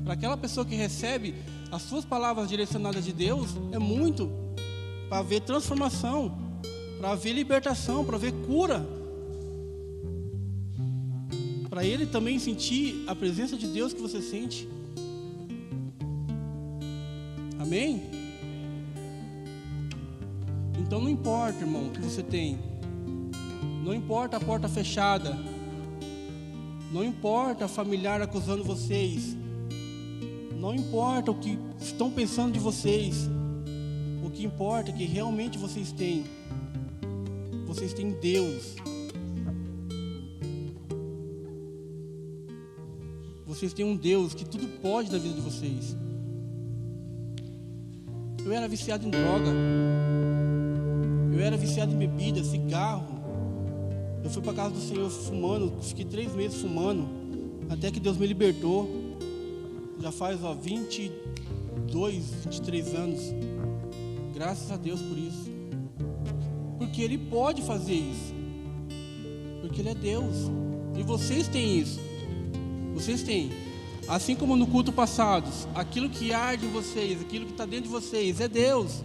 Para aquela pessoa que recebe as suas palavras direcionadas de Deus, é muito, para ver transformação, para ver libertação, para ver cura, para ele também sentir a presença de Deus que você sente. Amém? Então não importa, irmão, o que você tem. Não importa a porta fechada. Não importa a familiar acusando vocês. Não importa o que estão pensando de vocês. O que importa é que realmente vocês têm. Vocês têm Deus. Vocês têm um Deus que tudo pode na vida de vocês. Eu era viciado em droga. Eu era viciado em bebida, cigarro. Eu fui para a casa do Senhor fumando. Fiquei 3 meses fumando. Até que Deus me libertou. Já faz 22, 23 anos. Graças a Deus por isso. Porque Ele pode fazer isso. Porque Ele é Deus. E vocês têm isso. Vocês têm. Assim como no culto passado, aquilo que arde em vocês, aquilo que está dentro de vocês, é Deus.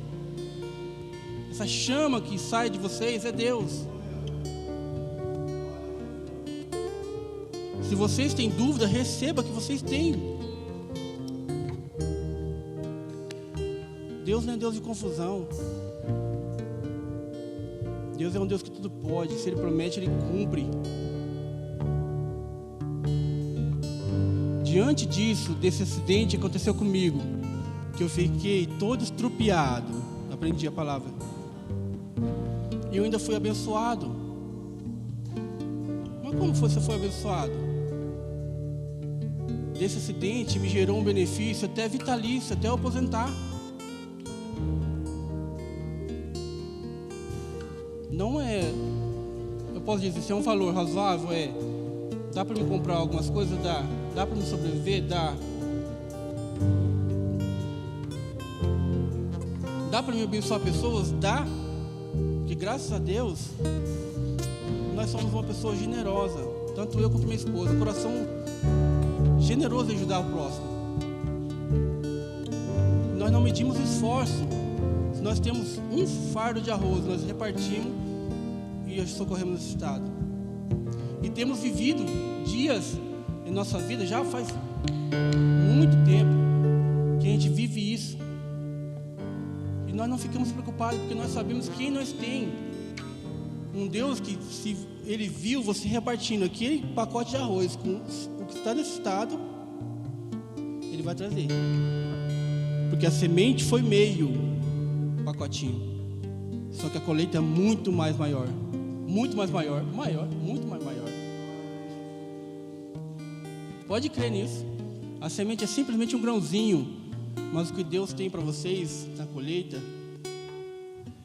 Essa chama que sai de vocês é Deus. Se vocês têm dúvida, receba que vocês têm. Deus não é Deus de confusão. Deus é um Deus que tudo pode. Se Ele promete, Ele cumpre. Diante disso, desse acidente que aconteceu comigo, que eu fiquei todo estrupiado, aprendi a palavra, e eu ainda fui abençoado. Mas como você foi abençoado? Desse acidente me gerou um benefício até vitalício, até eu aposentar. Não é, eu posso dizer, se é um valor razoável, dá para me comprar algumas coisas? Dá para me sobreviver? Dá para me abençoar pessoas? Dá. Porque graças a Deus, nós somos uma pessoa generosa, tanto eu quanto minha esposa, coração generoso em ajudar o próximo. Nós não medimos esforço. Se nós temos um fardo de arroz, nós repartimos e socorremos esse estado. E temos vivido dias em nossa vida, já faz muito tempo que a gente vive isso. E nós não ficamos preocupados, porque nós sabemos quem nós temos. Um Deus que, se Ele viu você repartindo aquele pacote de arroz com o que está necessitado, Ele vai trazer. Porque a semente foi meio pacotinho. Só que a colheita é muito mais maior. Muito mais maior. Muito mais maior. Pode crer nisso. A semente é simplesmente um grãozinho. Mas o que Deus tem para vocês na colheita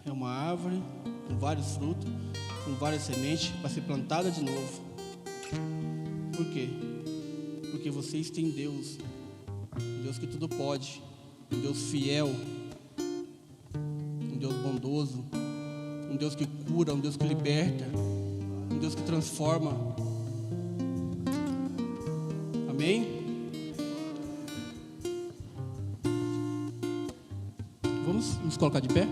é uma árvore com vários frutos, com várias sementes, para ser plantada de novo. Por quê? Porque vocês têm Deus. Um Deus que tudo pode. Um Deus fiel. Um Deus bondoso. Um Deus que cura, um Deus que liberta. Um Deus que transforma. Amém? Vamos nos colocar de pé?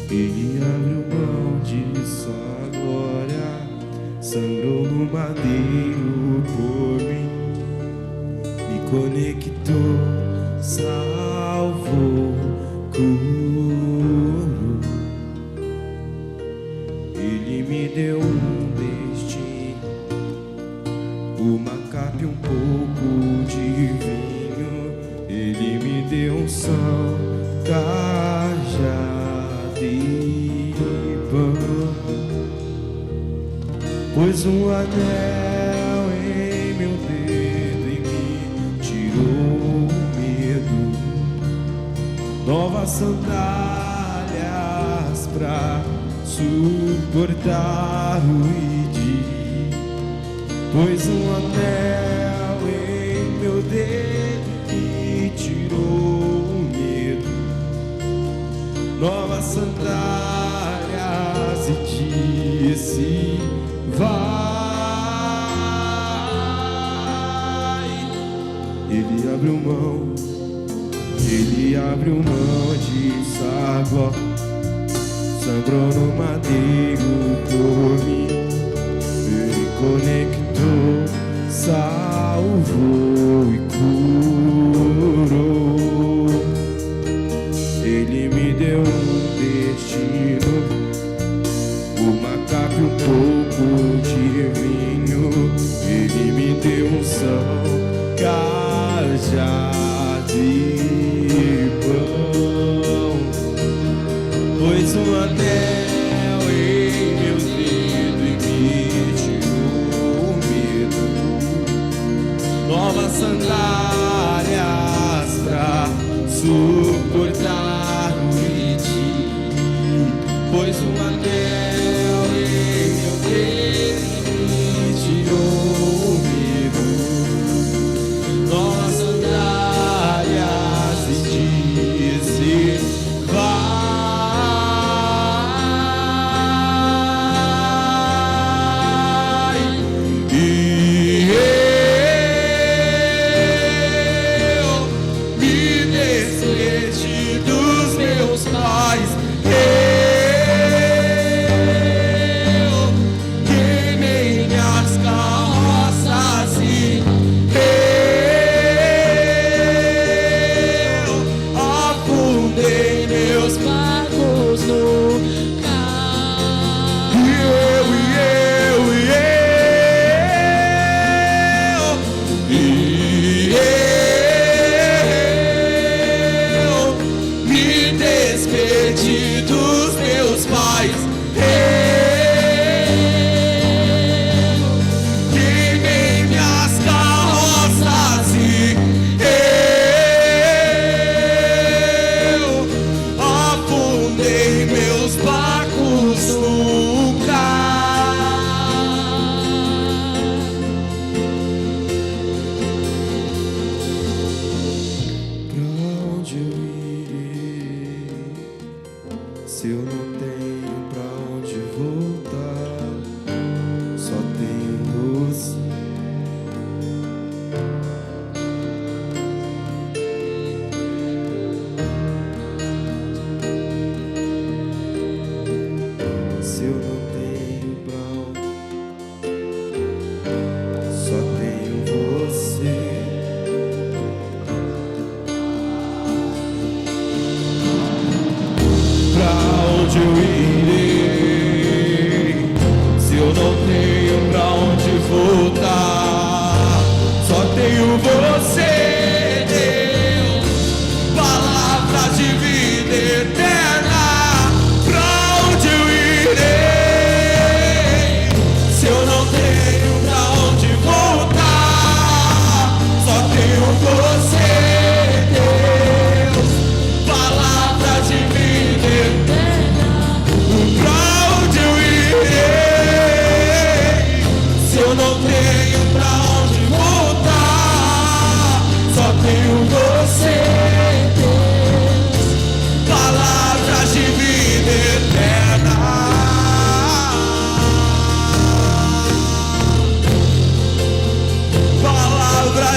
Ele abriu mão de sua glória, sangrou no madeiro por mim, me conectou, salvou, curou. Ele me deu um destino, uma capa e um pouco de vinho. Ele me deu um são, cajado e pão, pôs um anel em meu dedo e me tirou o medo, novas sandálias pra suportar o ir. Pôs um anel em meu dedo e tirou o medo, novas sandálias, e disse: vai. Ele abriu mão, ele abriu mão de sua glória, sangrou no madeiro por mim, ele conectou, salvou e curou. Ele me deu um destino, uma capa e um pouco de vinho. Ele me deu um são, cajado e pão, pôs um anel em meu dedo e me tirou o medo, novas sandálias pra suportar o ir. Pôs um anel em meu dedo e me tirou o medo, novas sandálias, e disse: vai. E eu me despedi do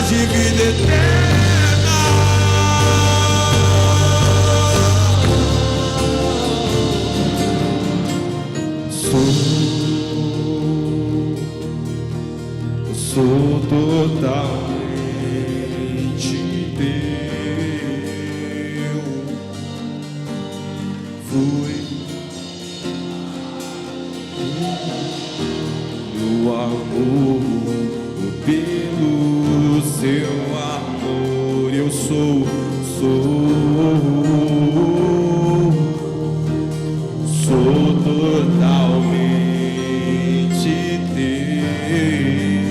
de vida eterna. Sou totalmente teu. Fui no amor, pelo seu amor eu sou totalmente teu.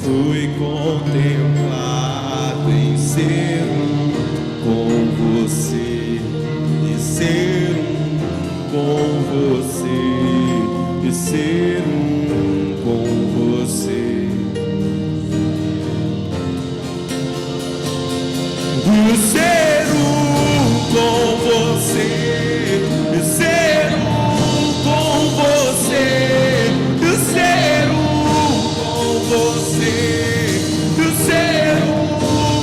Fui contemplado em ser com você e ser com você e ser com você. E ser com você e ser com você e ser com você e ser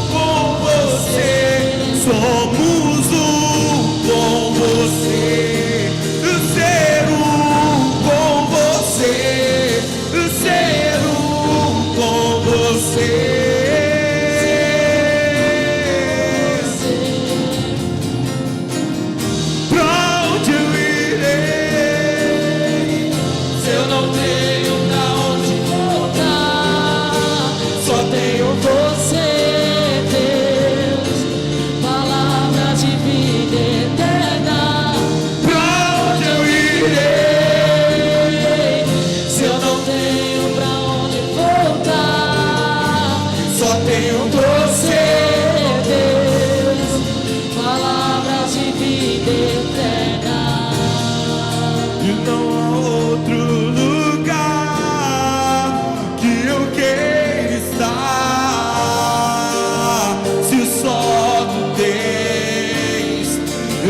com você. Somos com você e ser com você e ser com você.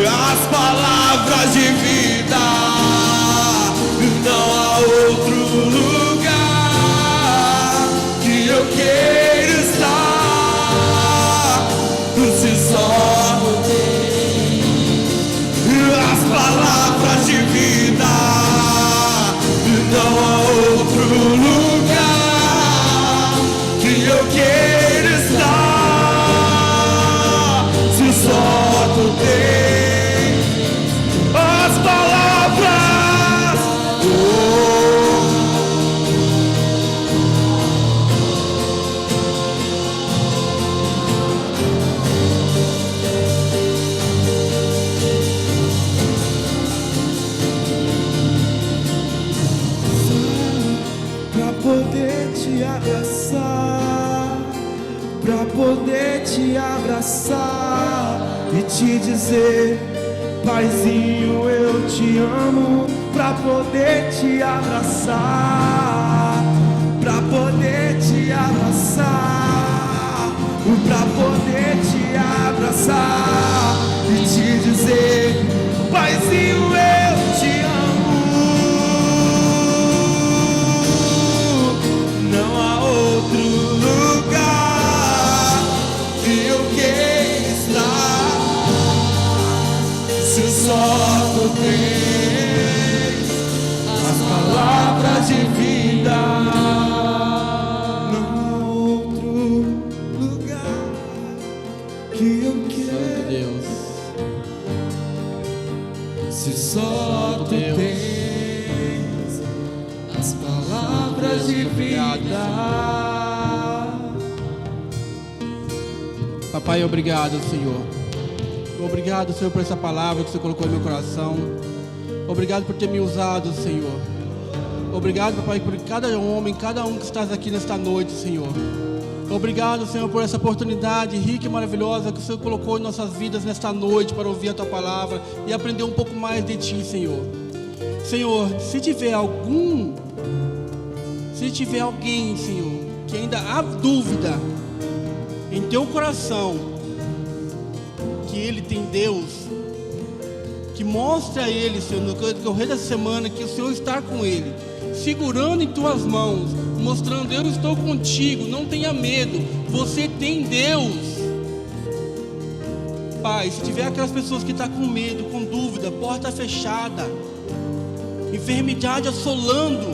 As palavras de vida, não há outro lugar que eu queira estar, se só tu tens. As palavras de vida, não há outro lugar que eu queira estar, se só tu tens. Pra poder te abraçar e te dizer, Paizinho, eu te amo. Pra poder te abraçar, pra poder te abraçar, pra poder te abraçar e te dizer, Paizinho, eu te amo. Não há outro lugar que eu queira estar, se só tu tens as palavras de vida. Não há outro lugar que eu queira, Deus, se só tu tens as palavras de vida. Papai, obrigado, Senhor. Obrigado, Senhor, por essa palavra que você colocou no meu coração. Obrigado por ter me usado, Senhor. Obrigado, Papai, por cada homem, cada um que está aqui nesta noite, Senhor. Obrigado, Senhor, por essa oportunidade rica e maravilhosa que o Senhor colocou em nossas vidas nesta noite para ouvir a Tua palavra e aprender um pouco mais de Ti, Senhor. Senhor, se tiver alguém, Senhor, que ainda há dúvida em teu coração que Ele tem Deus, que mostre a Ele, Senhor, no correr dessa semana, que o Senhor está com ele, segurando em tuas mãos, mostrando: eu estou contigo, não tenha medo, você tem Deus. Pai, se tiver aquelas pessoas que estão com medo, com dúvida, porta fechada, enfermidade assolando,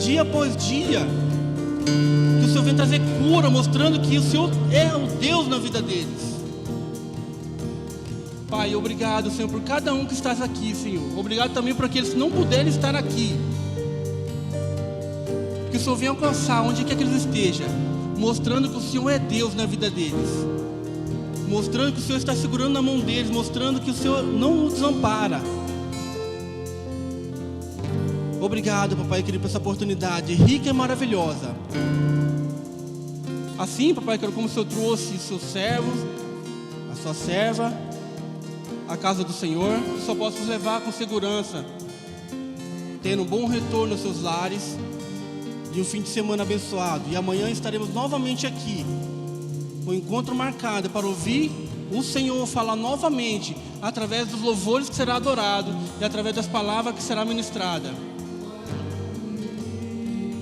dia após dia, que o Senhor venha trazer cura, mostrando que o Senhor é o Deus na vida deles. Pai, obrigado, Senhor, por cada um que está aqui, Senhor. Obrigado também por aqueles que não puderem estar aqui. Que o Senhor venha alcançar onde quer que eles estejam, mostrando que o Senhor é Deus na vida deles, mostrando que o Senhor está segurando na mão deles, mostrando que o Senhor não os desampara. Obrigado, papai querido, por essa oportunidade rica e maravilhosa. Assim, papai querido, como o Senhor trouxe seus servos, a sua serva, a casa do Senhor, só posso os levar com segurança, tendo um bom retorno aos seus lares e um fim de semana abençoado. E amanhã estaremos novamente aqui, com o encontro marcado para ouvir o Senhor falar novamente, através dos louvores que será adorado e através das palavras que será ministrada.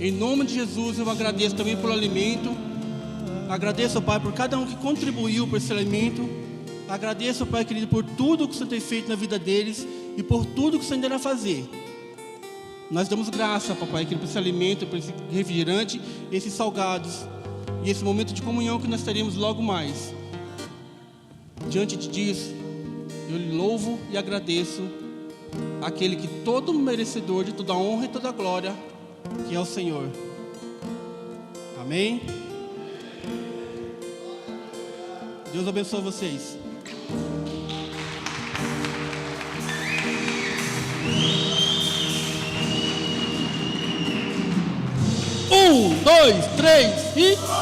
Em nome de Jesus, eu agradeço também pelo alimento. Agradeço, Pai, por cada um que contribuiu por esse alimento. Agradeço, Pai querido, por tudo que o Senhor tem feito na vida deles e por tudo que o Senhor ainda irá fazer. Nós damos graça, papai querido, por esse alimento, por esse refrigerante, esses salgados e esse momento de comunhão que nós teremos logo mais. Diante disso, eu lhe louvo e agradeço aquele que todo merecedor de toda a honra e toda a glória, que é o Senhor. Amém? Deus abençoe vocês. Um, dois, três e...